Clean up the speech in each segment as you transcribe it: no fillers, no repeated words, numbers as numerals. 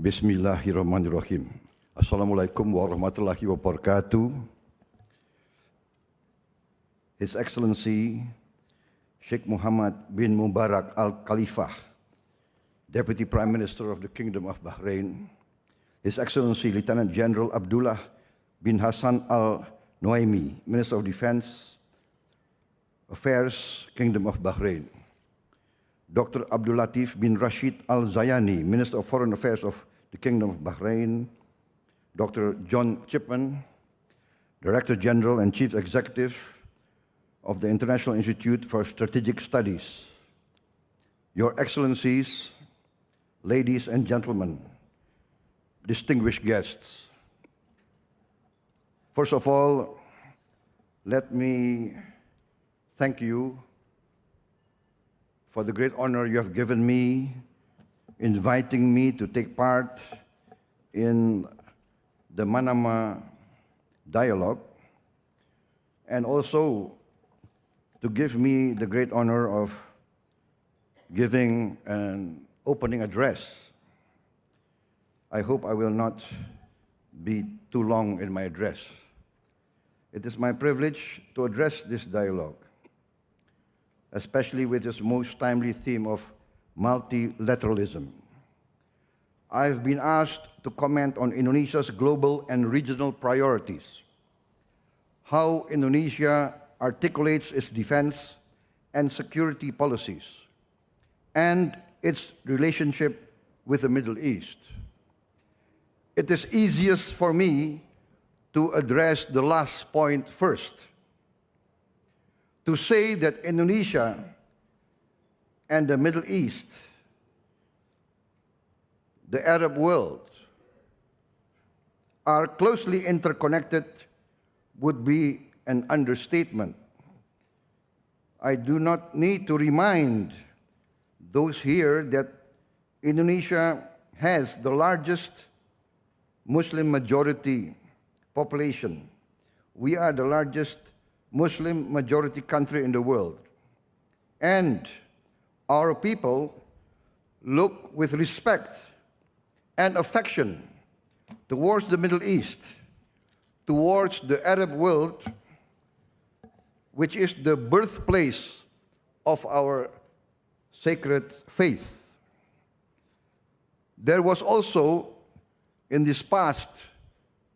Bismillahirrahmanirrahim. Assalamualaikum warahmatullahi wabarakatuh. His Excellency Sheikh Muhammad bin Mubarak Al-Khalifah, Deputy Prime Minister of the Kingdom of Bahrain, His Excellency Lieutenant General Abdullah bin Hassan Al-Nuaimi, Minister of Defense Affairs, Kingdom of Bahrain, Dr. Abdul Latif bin Rashid Al-Zayani, Minister of Foreign Affairs of the Kingdom of Bahrain, Dr. John Chipman, Director General and Chief Executive of the International Institute for Strategic Studies, Your Excellencies, ladies and gentlemen, distinguished guests. First of all, let me thank you for the great honor you have given me, inviting me to take part in the Manama dialogue, and also to give me the great honor of giving an opening address. I hope I will not be too long in my address. It is my privilege to address this dialogue, especially with its most timely theme of multilateralism. I've been asked to comment on Indonesia's global and regional priorities, how Indonesia articulates its defense and security policies, and its relationship with the Middle East. It is easiest for me to address the last point first, to say that Indonesia and the Middle East, the Arab world, are closely interconnected would be an understatement. I do not need to remind those here that Indonesia has the largest Muslim majority population. We are the largest Muslim majority country in the world. And our people look with respect and affection towards the Middle East, towards the Arab world, which is the birthplace of our sacred faith. There was also, in these past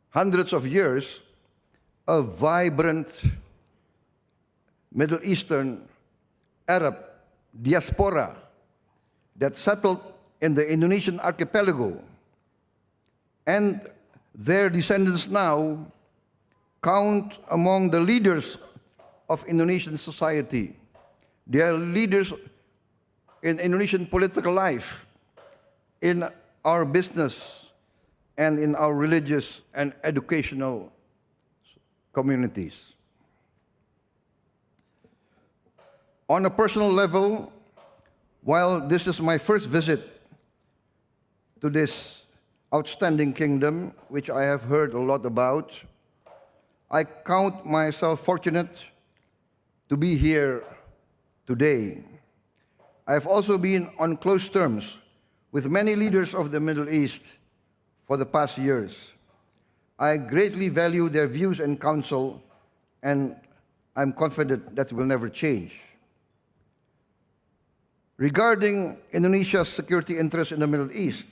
hundreds of years, a vibrant Middle Eastern Arab diaspora that settled in the Indonesian archipelago, and their descendants now count among the leaders of Indonesian society. They are leaders in Indonesian political life, in our business, and in our religious and educational communities. On a personal level, while this is my first visit to this outstanding kingdom, which I have heard a lot about, I count myself fortunate to be here today. I have also been on close terms with many leaders of the Middle East for the past years. I greatly value their views and counsel, and I'm confident that will never change. Regarding Indonesia's security interests in the Middle East,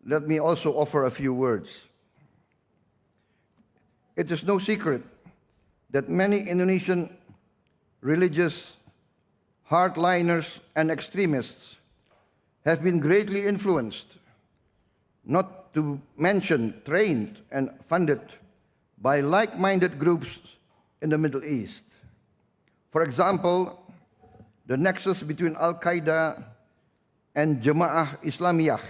let me also offer a few words. It is no secret that many Indonesian religious hardliners and extremists have been greatly influenced, not to mention trained and funded by like-minded groups in the Middle East. For example, the nexus between Al-Qaeda and Jama'ah Islamiyah,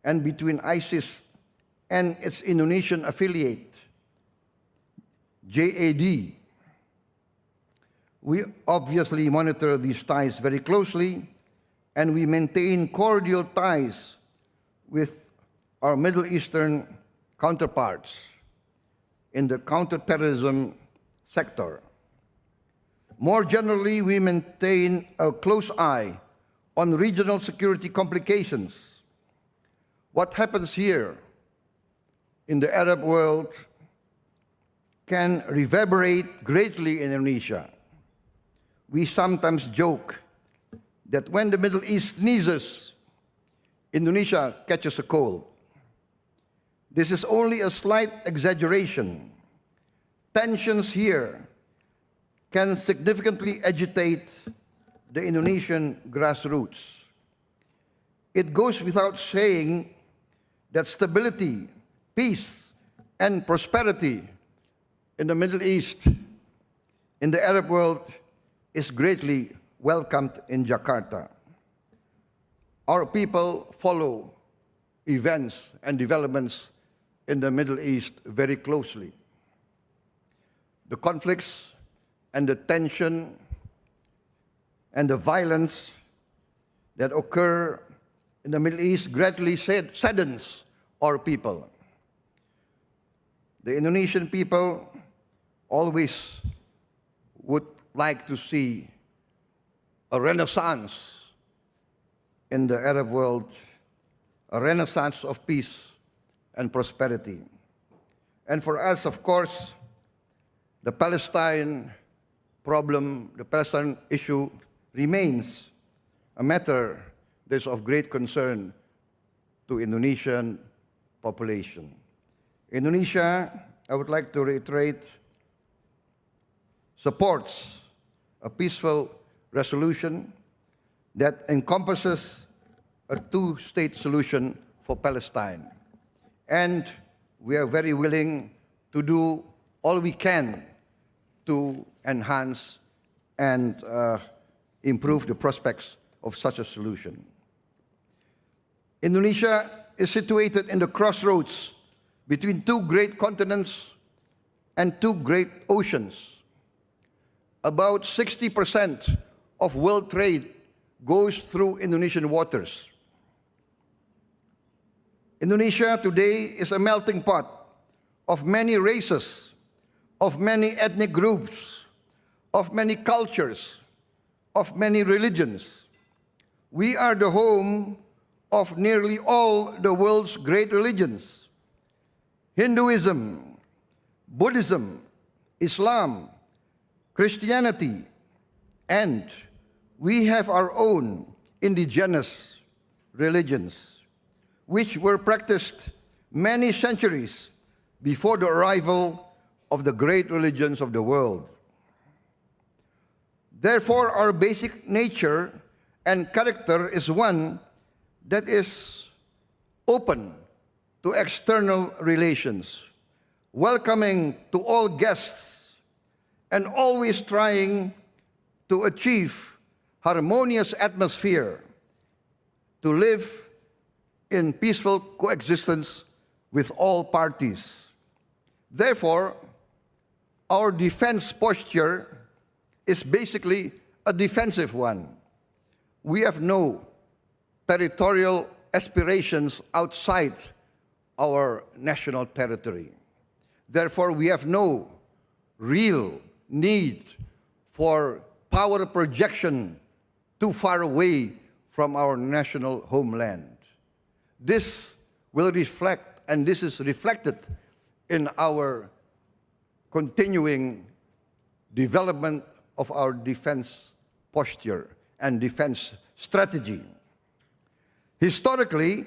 and between ISIS and its Indonesian affiliate, JAD. We obviously monitor these ties very closely, and we maintain cordial ties with our Middle Eastern counterparts in the counterterrorism sector. More generally, we maintain a close eye on regional security complications. What happens here in the Arab world can reverberate greatly in Indonesia. We sometimes joke that when the Middle East sneezes, Indonesia catches a cold. This is only a slight exaggeration. Tensions here can significantly agitate the Indonesian grassroots. It goes without saying that stability, peace, and prosperity in the Middle East, in the Arab world, is greatly welcomed in Jakarta. Our people follow events and developments in the Middle East very closely. The conflicts and the tension and the violence that occur in the Middle East greatly saddens our people. The Indonesian people always would like to see a renaissance in the Arab world, a renaissance of peace and prosperity. And for us, of course, the Palestine problem, the Palestine issue remains a matter that is of great concern to Indonesian population. Indonesia, I would like to reiterate, supports a peaceful resolution that encompasses a two-state solution for Palestine. And we are very willing to do all we can to enhance and improve the prospects of such a solution. Indonesia is situated in the crossroads between two great continents and two great oceans. About 60% of world trade goes through Indonesian waters. Indonesia today is a melting pot of many races, of many ethnic groups, of many cultures, of many religions. We are the home of nearly all the world's great religions: Hinduism, Buddhism, Islam, Christianity, and we have our own indigenous religions, which were practiced many centuries before the arrival of the great religions of the world. Therefore, our basic nature and character is one that is open to external relations, welcoming to all guests, and always trying to achieve harmonious atmosphere, to live in peaceful coexistence with all parties. Therefore, our defense posture is basically a defensive one. We have no territorial aspirations outside our national territory. Therefore, we have no real need for power projection too far away from our national homeland. This will reflect, and this is reflected in our continuing development of our defense posture and defense strategy. Historically,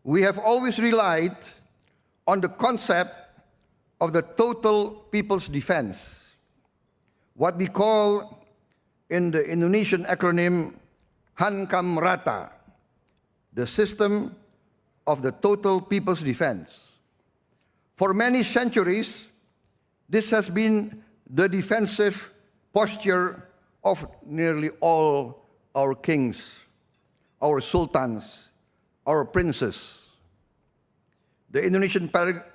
we have always relied on the concept of the total people's defense, what we call in the Indonesian acronym Hankam Rata, the system of the total people's defense. For many centuries, this has been the defensive posture of nearly all our kings, our sultans, our princes. The Indonesian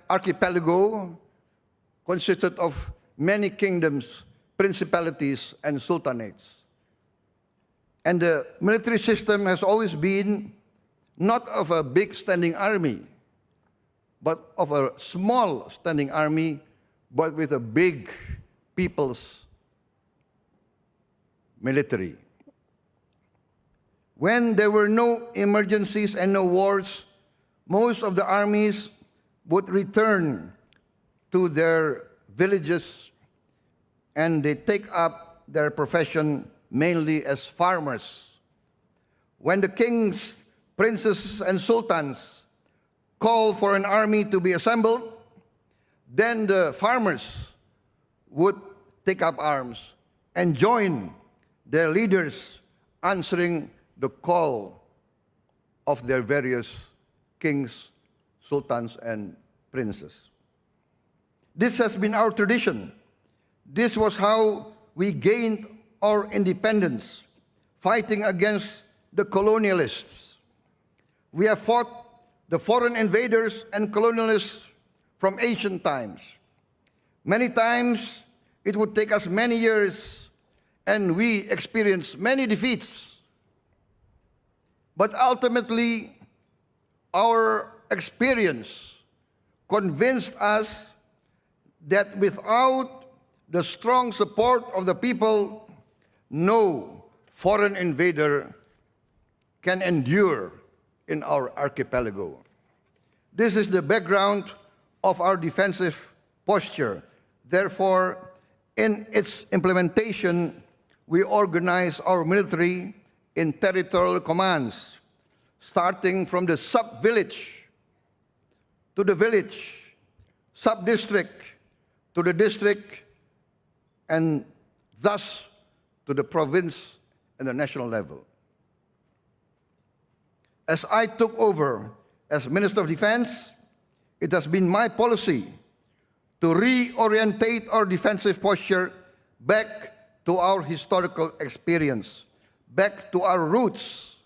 archipelago consisted of many kingdoms, principalities, and sultanates. And the military system has always been not of a big standing army, but of a small standing army, but with a big people's military. When there were no emergencies and no wars, most of the armies would return to their villages and they take up their profession mainly as farmers. When the kings, princes, and sultans call for an army to be assembled, then the farmers would take up arms and join their leaders answering the call of their various kings, sultans, and princes. This has been our tradition. This was how we gained our independence, fighting against the colonialists. We have fought the foreign invaders and colonialists from ancient times. Many times, it would take us many years, and we experienced many defeats. But ultimately, our experience convinced us that without the strong support of the people, no foreign invader can endure in our archipelago. This is the background of our defensive posture. Therefore, in its implementation, we organize our military in territorial commands, starting from the sub-village to the village, sub-district to the district, and thus to the province and the national level. As I took over as Minister of Defense, it has been my policy to reorientate our defensive posture back to our historical experience, back to our roots.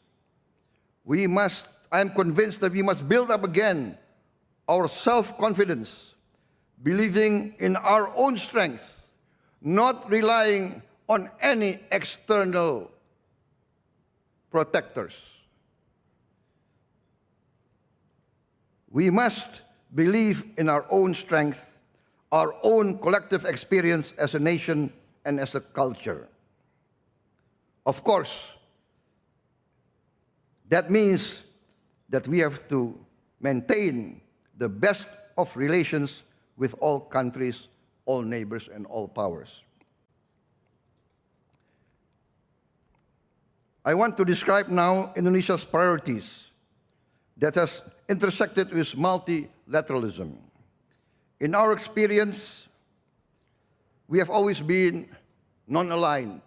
I am convinced that we must build up again our self-confidence, believing in our own strength, not relying on any external protectors. We must believe in our own strength, our own collective experience as a nation and as a culture. Of course, that means that we have to maintain the best of relations with all countries, all neighbors, and all powers. I want to describe now Indonesia's priorities that has intersected with multilateralism. In our experience, we have always been non-aligned.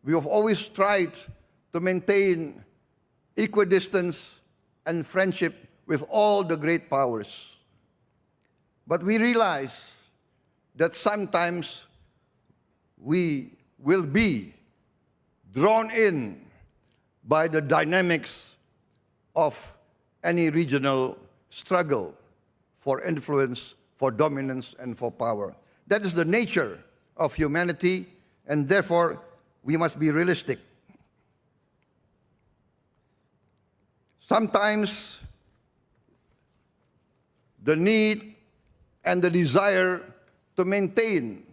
We have always tried to maintain equidistance and friendship with all the great powers. But we realize that sometimes we will be drawn in by the dynamics of any regional struggle for influence, for dominance, and for power. That is the nature of humanity, and therefore we must be realistic. Sometimes the need and the desire to maintain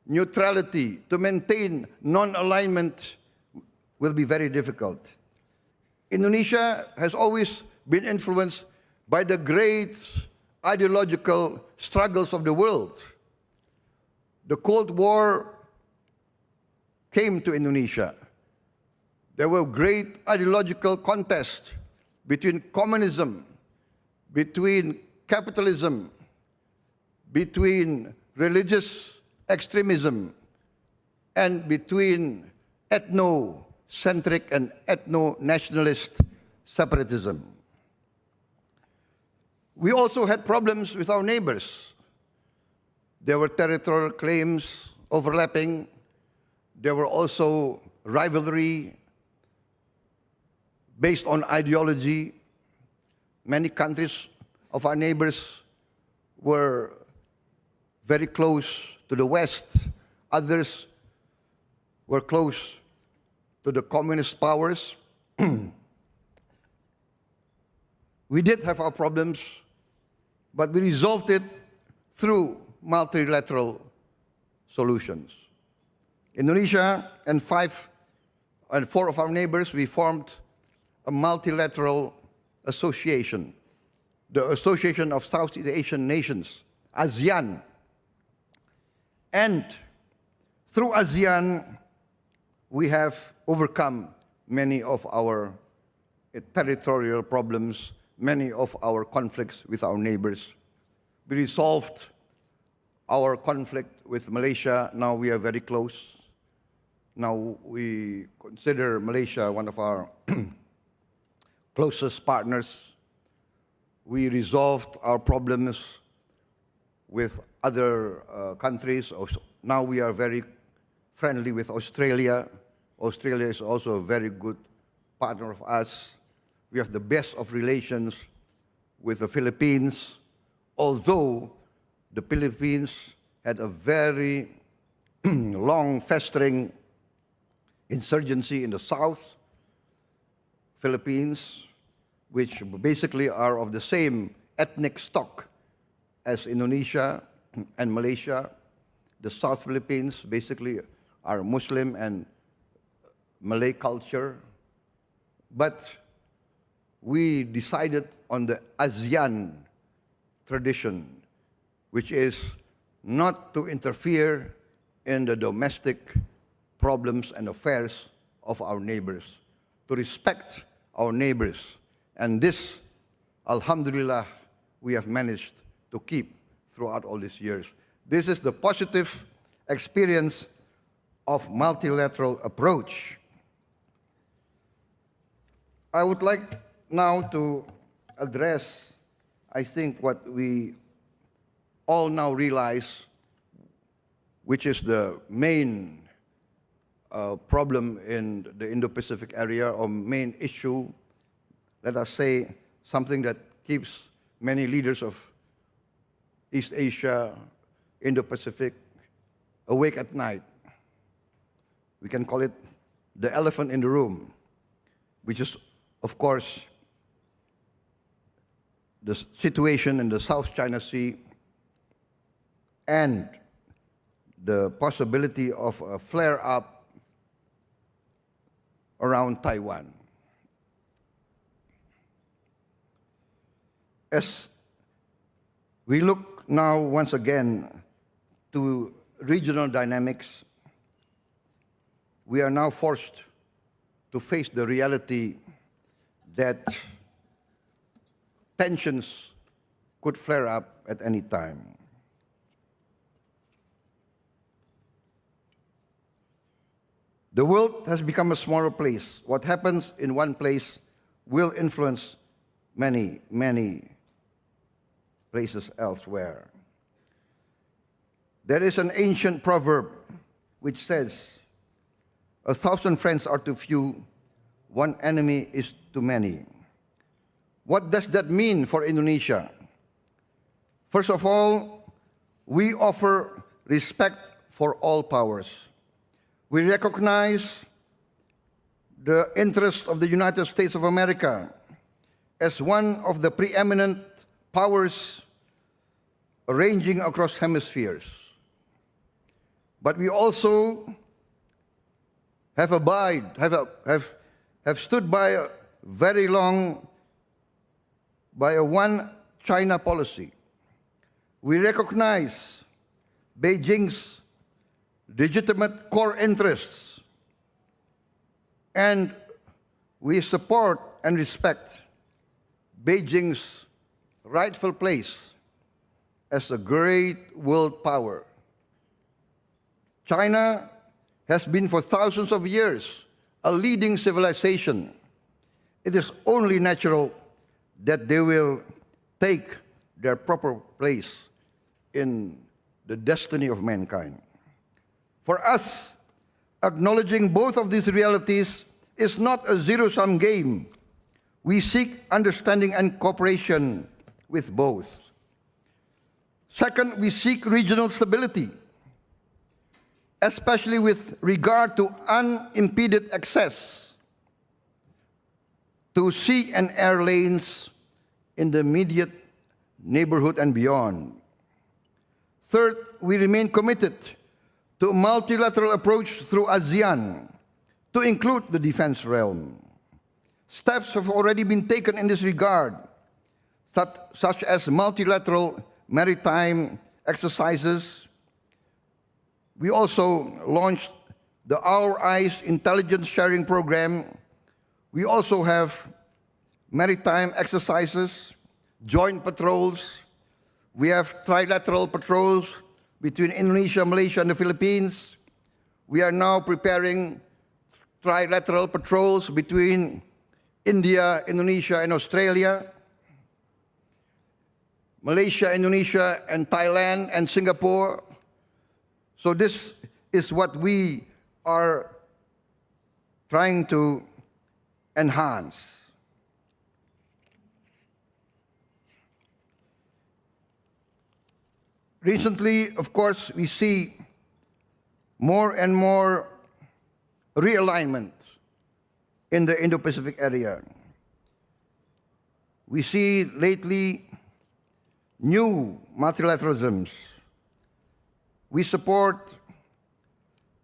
neutrality, to maintain non-alignment will be very difficult. Indonesia has always been influenced by the great ideological struggles of the world. The Cold War came to Indonesia. There were great ideological contests between communism, between capitalism, between religious extremism, and between ethnocentric and ethno-nationalist separatism. We also had problems with our neighbors. There were territorial claims overlapping. There were also rivalry based on ideology. Many countries of our neighbors were very close to the West. Others were close to the communist powers. We did have our problems, but we resolved it through multilateral solutions. Indonesia and four of our neighbors, we formed a multilateral association the Association of Southeast Asian Nations, ASEAN. And through ASEAN, we have overcome many of our territorial problems, many of our conflicts with our neighbors. We resolved our conflict with Malaysia. Now we are very close. Now we consider Malaysia one of our closest partners. We resolved our problems with other countries. Now we are very friendly with Australia. Australia is also a very good partner of us. We have the best of relations with the Philippines, although the Philippines had a very long festering insurgency in the South Philippines, which basically are of the same ethnic stock as Indonesia and Malaysia. The South Philippines basically are Muslim and Malay culture. But we decided on the ASEAN tradition, which is not to interfere in the domestic problems and affairs of our neighbors, to respect our neighbors. And this, alhamdulillah, we have managed to keep throughout all these years. This is the positive experience of multilateral approach. I would like now to address, I think, what we all now realize, which is the main problem in the Indo-Pacific area, or main issue, let us say, something that keeps many leaders of East Asia, Indo-Pacific, awake at night. We can call it the elephant in the room, which is, of course, the situation in the South China Sea and the possibility of a flare-up around Taiwan. As we look now once again to regional dynamics, we are now forced to face the reality that tensions could flare up at any time. The world has become a smaller place. What happens in one place will influence many, many places elsewhere. There is an ancient proverb which says, "1,000 friends are too few, one enemy is too many." What does that mean for Indonesia? First of all, we offer respect for all powers. We recognize the interest of the United States of America as one of the preeminent powers ranging across hemispheres. But we also have stood by very long by a one China policy. We recognize Beijing's legitimate core interests, and we support and respect Beijing's rightful place as a great world power. China has been for thousands of years a leading civilization. It is only natural that they will take their proper place in the destiny of mankind. For us, acknowledging both of these realities is not a zero-sum game. We seek understanding and cooperation with both. Second, we seek regional stability, especially with regard to unimpeded access to sea and air lanes in the immediate neighborhood and beyond. Third, we remain committed to a multilateral approach through ASEAN to include the defense realm. Steps have already been taken in this regard such as multilateral maritime exercises. We also launched the Our Eyes Intelligence Sharing Program. We also have maritime exercises, joint patrols. We have trilateral patrols between Indonesia, Malaysia, and the Philippines. We are now preparing trilateral patrols between India, Indonesia, and Australia, Malaysia, Indonesia, and Thailand, and Singapore. So this is what we are trying to enhance. Recently, of course, we see more and more realignment in the Indo-Pacific area. We see lately new multilateralisms. We support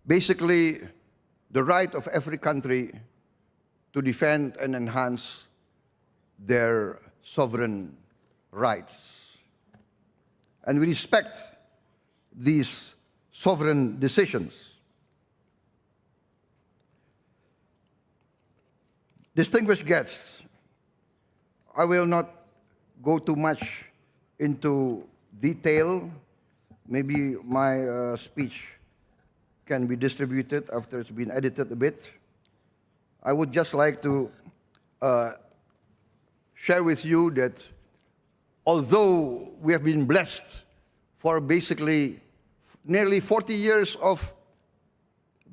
basically the right of every country to defend and enhance their sovereign rights. And we respect these sovereign decisions. Distinguished guests, I will not go too much into detail. Maybe my speech can be distributed after it's been edited a bit. I would just like to share with you that although we have been blessed for basically nearly 40 years of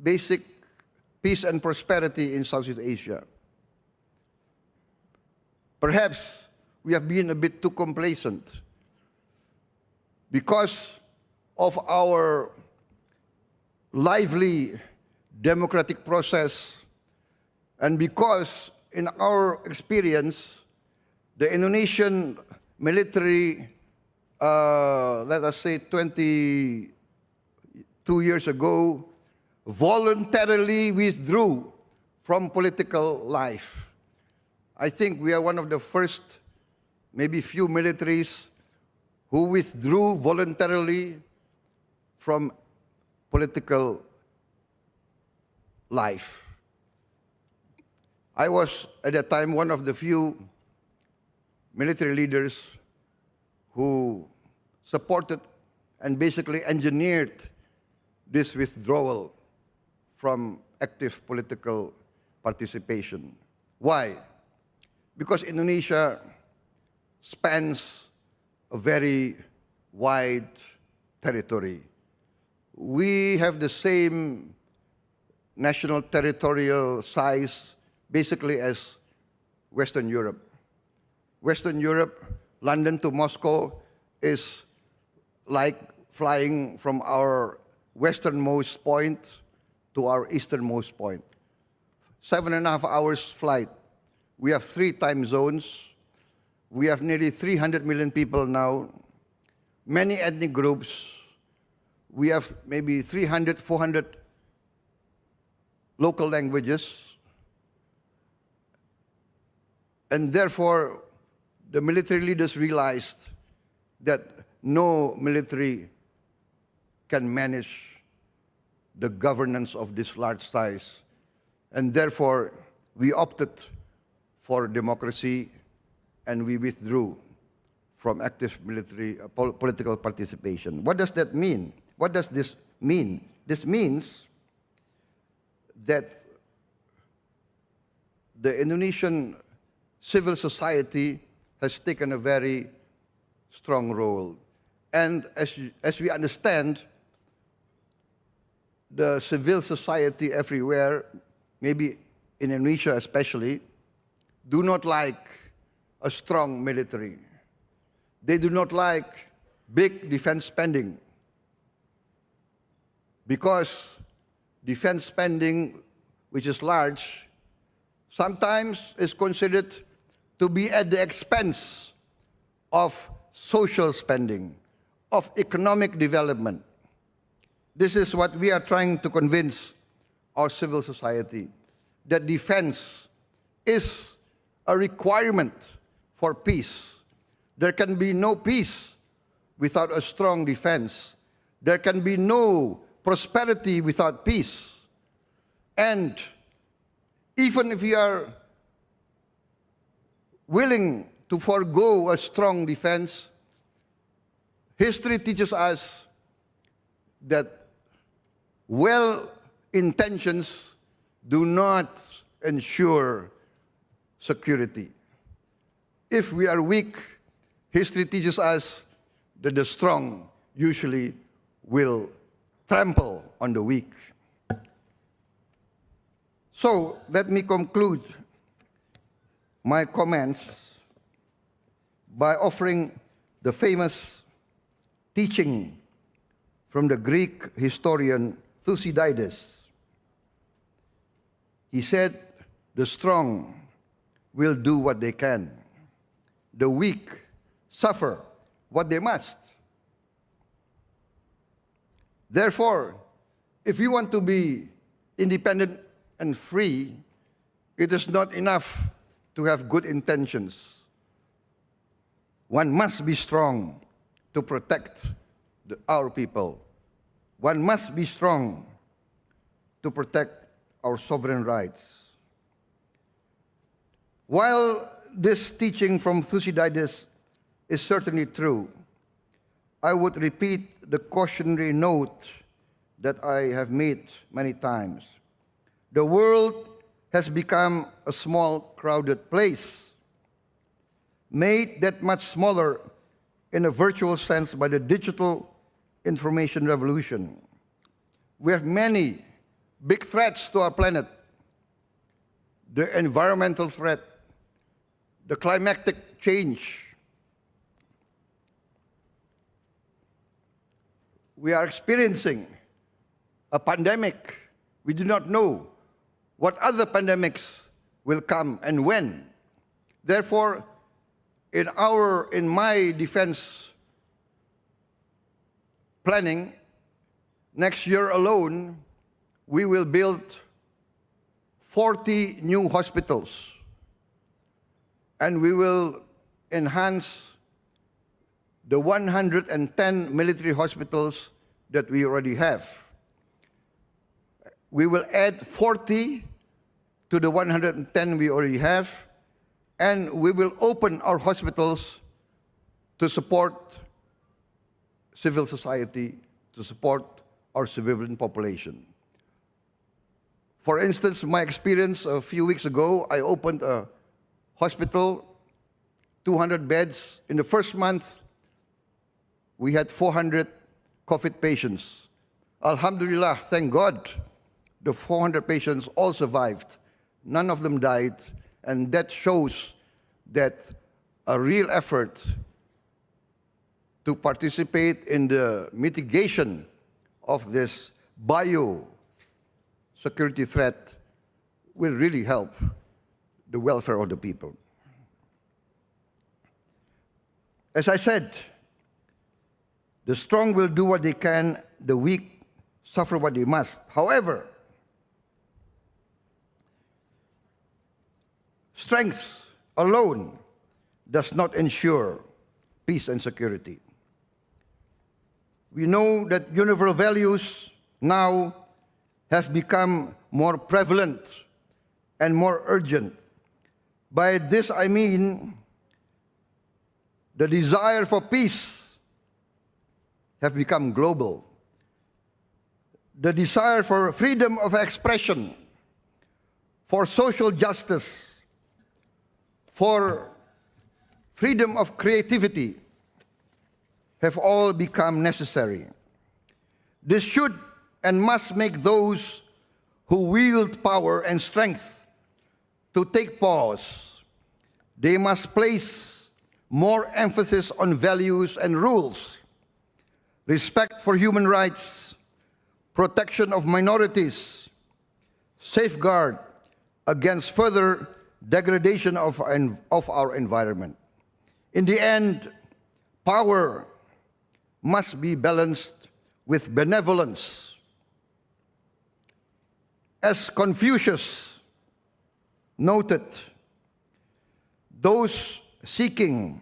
basic peace and prosperity in Southeast Asia, perhaps we have been a bit too complacent because of our lively democratic process and because in our experience, the Indonesian military, let us say 22 years ago, voluntarily withdrew from political life. I think we are one of the first, maybe few militaries who withdrew voluntarily from political life. I was, at that time, one of the few military leaders who supported and basically engineered this withdrawal from active political participation. Why? Because Indonesia spans a very wide territory. We have the same national territorial size basically as Western Europe. Western Europe, London to Moscow, is like flying from our westernmost point to our easternmost point. 7.5 hours flight. We have 3 time zones. We have nearly 300 million people now, many ethnic groups. We have maybe 300, 400 local languages. And therefore, the military leaders realized that no military can manage the governance of this large size. And therefore, we opted for democracy and we withdrew from active military political participation. What does that mean? What does this mean? This means that the Indonesian civil society has taken a very strong role. And as we understand, the civil society everywhere, maybe in Indonesia especially, do not like a strong military. They do not like big defense spending because defense spending, which is large, sometimes is considered to be at the expense of social spending, of economic development. This is what we are trying to convince our civil society, that defense is a requirement for peace. There can be no peace without a strong defense. There can be no prosperity without peace. And even if we are willing to forego a strong defense, history teaches us that well-intentions do not ensure security. If we are weak, history teaches us that the strong usually will trample on the weak. So let me conclude my comments by offering the famous teaching from the Greek historian Thucydides. He said, the strong will do what they can. The weak suffer what they must. Therefore, if you want to be independent and free, it is not enough to have good intentions. One must be strong to protect our people. One must be strong to protect our sovereign rights. While this teaching from Thucydides is certainly true, I would repeat the cautionary note that I have made many times. The world has become a small, crowded place, made that much smaller in a virtual sense by the digital information revolution. We have many big threats to our planet: the environmental threat, the climatic change. We are experiencing a pandemic. We do not know what other pandemics will come and when. Therefore, in my defense planning, next year alone, we will build 40 new hospitals, and we will enhance the 110 military hospitals that we already have. We will add 40 to the 110 we already have, and we will open our hospitals to support civil society, to support our civilian population. For instance, my experience a few weeks ago, I opened a hospital, 200 beds. In the first month, we had 400 COVID patients. Alhamdulillah, thank God, the 400 patients all survived. None of them died, and that shows that a real effort to participate in the mitigation of this bio-security threat will really help the welfare of the people. As I said, the strong will do what they can, the weak suffer what they must. However, strength alone does not ensure peace and security. We know that universal values now have become more prevalent and more urgent. By this I mean the desire for peace have become global. The desire for freedom of expression, for social justice, for freedom of creativity have all become necessary. This should and must make those who wield power and strength to take pause. They must place more emphasis on values and rules, respect for human rights, protection of minorities, safeguard against further degradation of our environment. In the end, power must be balanced with benevolence. As Confucius noted, those seeking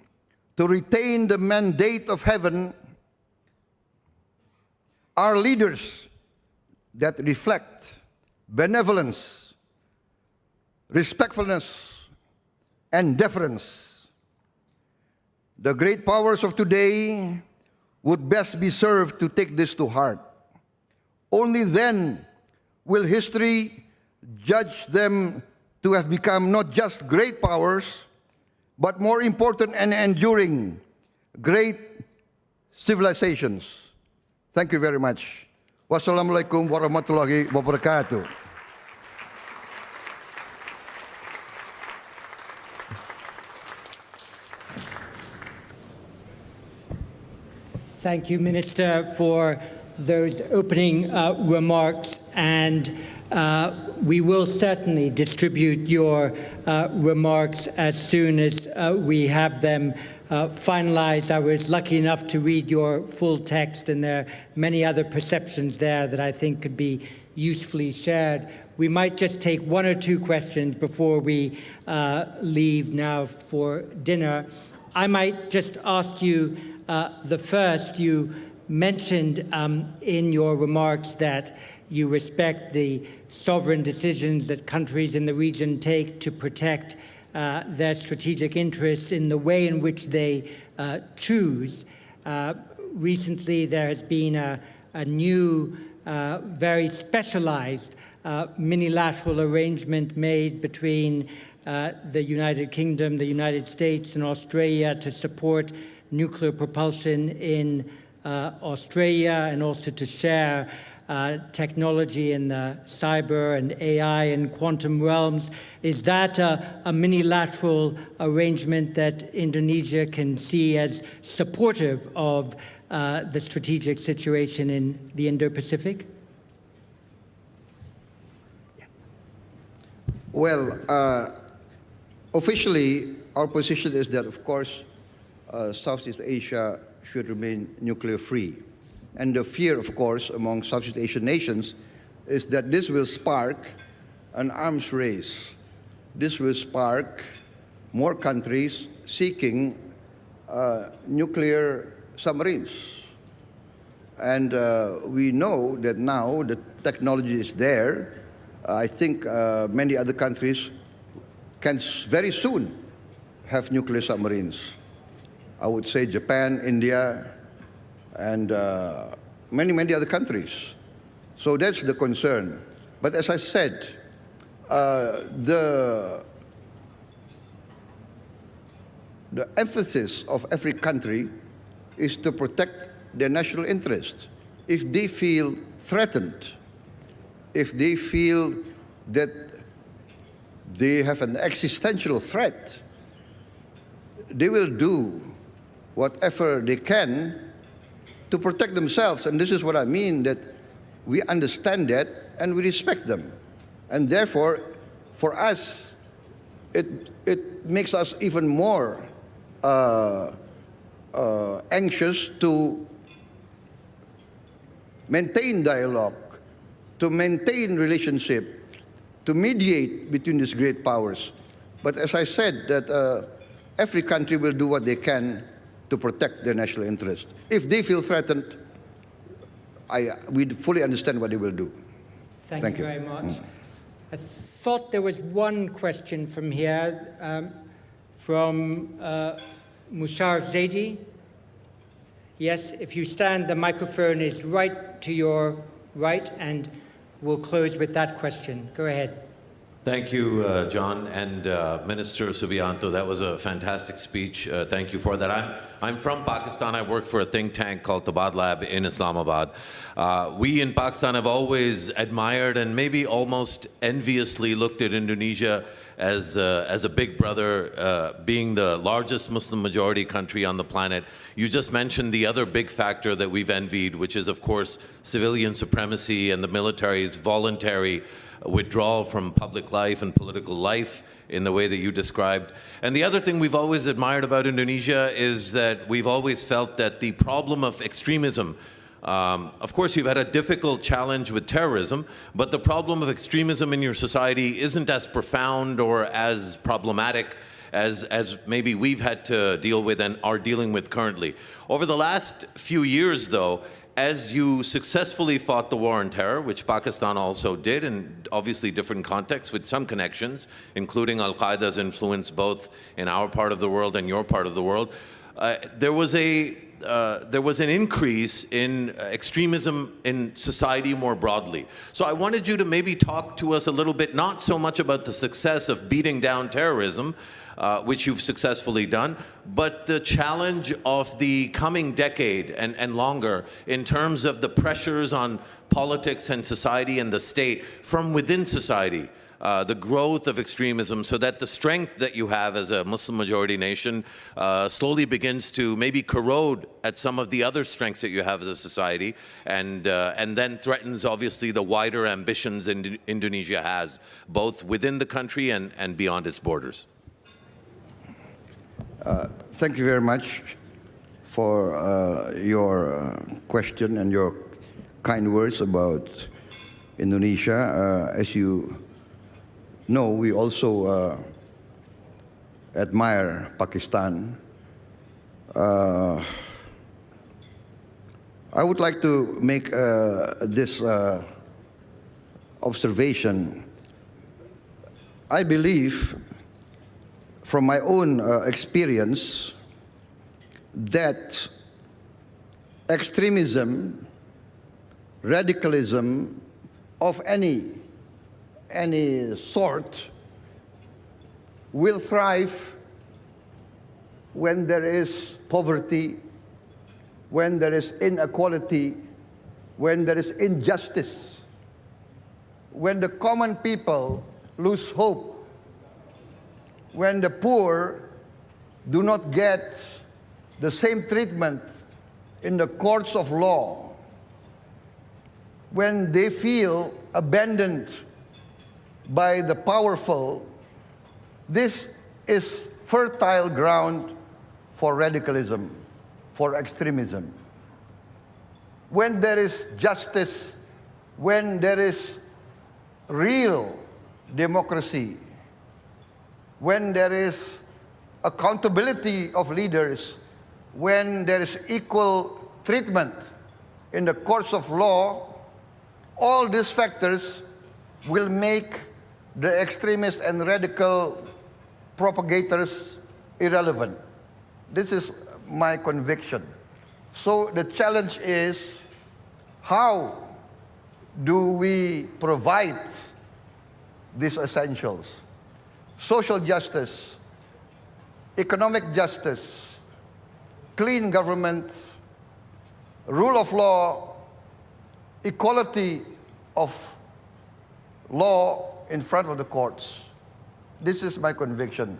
to retain the mandate of heaven are leaders that reflect benevolence, respectfulness, and deference. The great powers of today would best be served to take this to heart. Only then will history judge them to have become not just great powers, but more important and enduring, great civilizations. Thank you very much. Wassalamualaikum warahmatullahi wabarakatuh. Thank you, Minister, for those opening remarks, and we will certainly distribute your remarks as soon as we have them finalized. I was lucky enough to read your full text, and there are many other perceptions there that I think could be usefully shared. We might just take one or two questions before we leave now for dinner. I might just ask you the first. You mentioned in your remarks that you respect the sovereign decisions that countries in the region take to protect their strategic interests in the way in which they choose. Recently, there has been a new, very specialized minilateral arrangement made between the United Kingdom, the United States, and Australia to support nuclear propulsion in Australia, and also to share technology in the cyber and AI and quantum realms. Is that a minilateral arrangement that Indonesia can see as supportive of the strategic situation in the Indo-Pacific? Well, officially, our position is that, of course, Southeast Asia should remain nuclear-free. And the fear, of course, among Southeast Asian nations is that this will spark an arms race. This will spark more countries seeking nuclear submarines. And we know that now the technology is there. I think many other countries can very soon have nuclear submarines. I would say Japan, India, and many other countries. So that's the concern. But as I said, the emphasis of every country is to protect their national interest. If they feel threatened, if they feel that they have an existential threat, they will do whatever they can to protect themselves. And this is what I mean, that we understand that and we respect them. And therefore, for us, it makes us even more anxious to maintain dialogue, to maintain relationship, to mediate between these great powers. But as I said, that every country will do what they can to protect their national interest. If they feel threatened, we fully understand what they will do. Thank you very much. I thought there was one question from here, from Musharraf Zaidi. Yes, if you stand, the microphone is right to your right, and we'll close with that question. Go ahead. Thank you, John, and Minister Subianto. That was a fantastic speech. Thank you for that. I'm from Pakistan. I work for a think tank called Tabad Lab in Islamabad. We in Pakistan have always admired and maybe almost enviously looked at Indonesia as a big brother, being the largest Muslim majority country on the planet. You just mentioned the other big factor that we've envied, which is, of course, civilian supremacy and the military's voluntary withdrawal from public life and political life in the way that you described. And the other thing we've always admired about Indonesia is that we've always felt that the problem of extremism, of course, you've had a difficult challenge with terrorism, but the problem of extremism in your society isn't as profound or as problematic as maybe we've had to deal with and are dealing with currently. Over the last few years, though, as you successfully fought the war on terror, which Pakistan also did, in obviously different contexts with some connections, including Al-Qaeda's influence both in our part of the world and your part of the world, there was an increase in extremism in society more broadly. So I wanted you to maybe talk to us a little bit, not so much about the success of beating down terrorism, which you've successfully done, but the challenge of the coming decade and longer in terms of the pressures on politics and society and the state from within society, the growth of extremism, so that the strength that you have as a Muslim-majority nation slowly begins to maybe corrode at some of the other strengths that you have as a society, and then threatens, obviously, the wider ambitions Indonesia has, both within the country and beyond its borders. Thank you very much for your question and your kind words about Indonesia. As you know, we also admire Pakistan. I would like to make this observation. I believe, from my own experience, that extremism, radicalism of any sort will thrive when there is poverty, when there is inequality, when there is injustice, when the common people lose hope, when the poor do not get the same treatment in the courts of law, when they feel abandoned by the powerful, this is fertile ground for radicalism, for extremism. When there is justice, when there is real democracy, when there is accountability of leaders, when there is equal treatment in the courts of law, all these factors will make the extremist and radical propagators irrelevant. This is my conviction. So the challenge is, how do we provide these essentials? Social justice, economic justice, clean government, rule of law, equality of law in front of the courts. This is my conviction.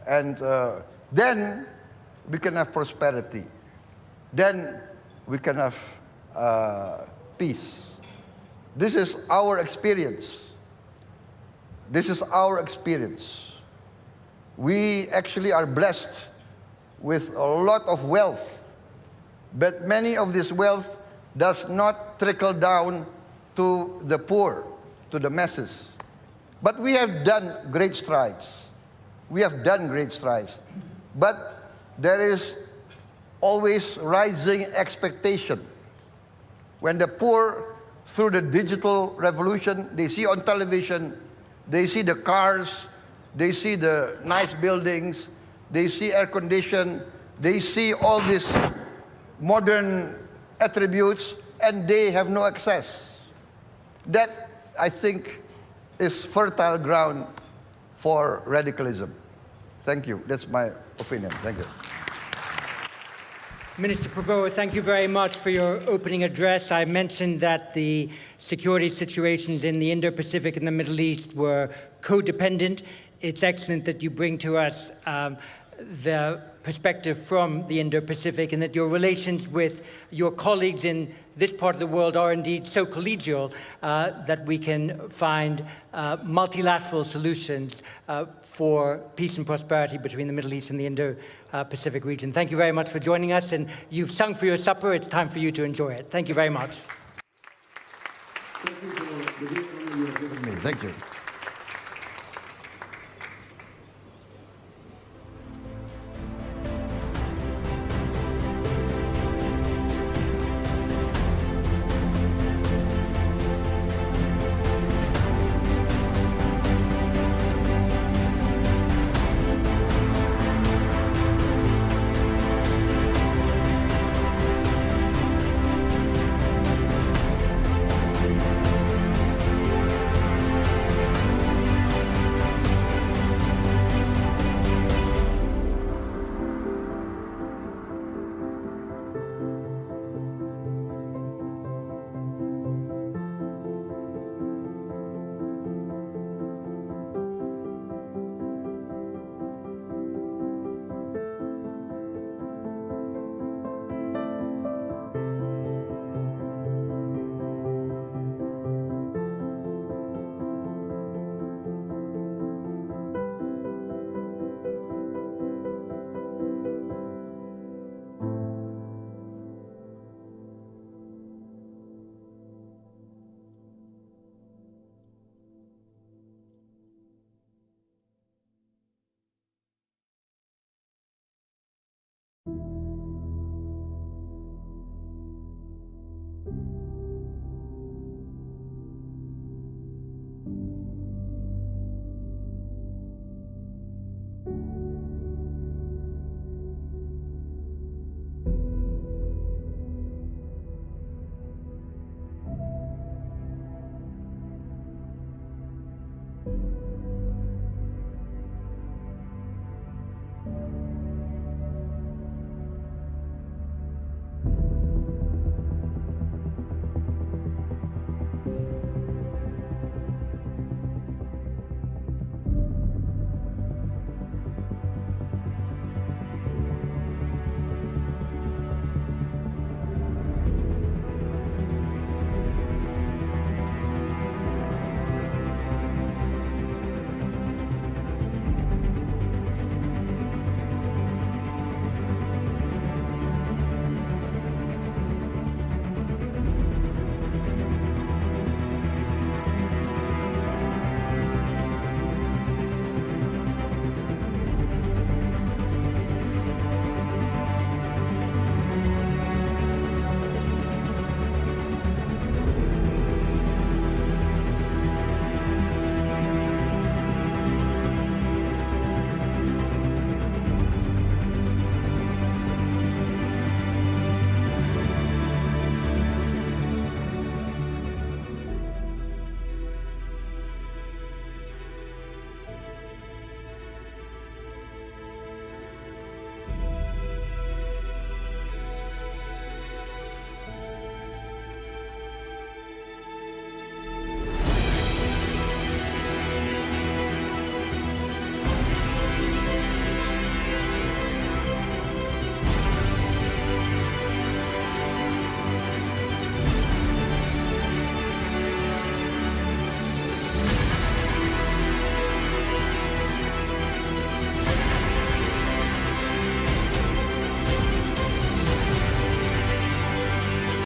And then we can have prosperity. Then we can have peace. This is our experience. This is our experience. We actually are blessed with a lot of wealth, but many of this wealth does not trickle down to the poor, to the masses. But we have done great strides. We have done great strides. But there is always rising expectation. When the poor, through the digital revolution, they see on television, they see the cars, they see the nice buildings, they see air condition, they see all these modern attributes, and they have no access. That, I think, is fertile ground for radicalism. Thank you. That's my opinion. Thank you. Minister Prabowo, thank you very much for your opening address. I mentioned that the security situations in the Indo-Pacific and the Middle East were codependent. It's excellent that you bring to us the perspective from the Indo-Pacific, and that your relations with your colleagues in this part of the world are indeed so collegial that we can find multilateral solutions for peace and prosperity between the Middle East and the Indo-Pacific region. Thank you very much for joining us, and you've sung for your supper. It's time for you to enjoy it. Thank you very much. Thank you for the gift you have given me. Thank you. you.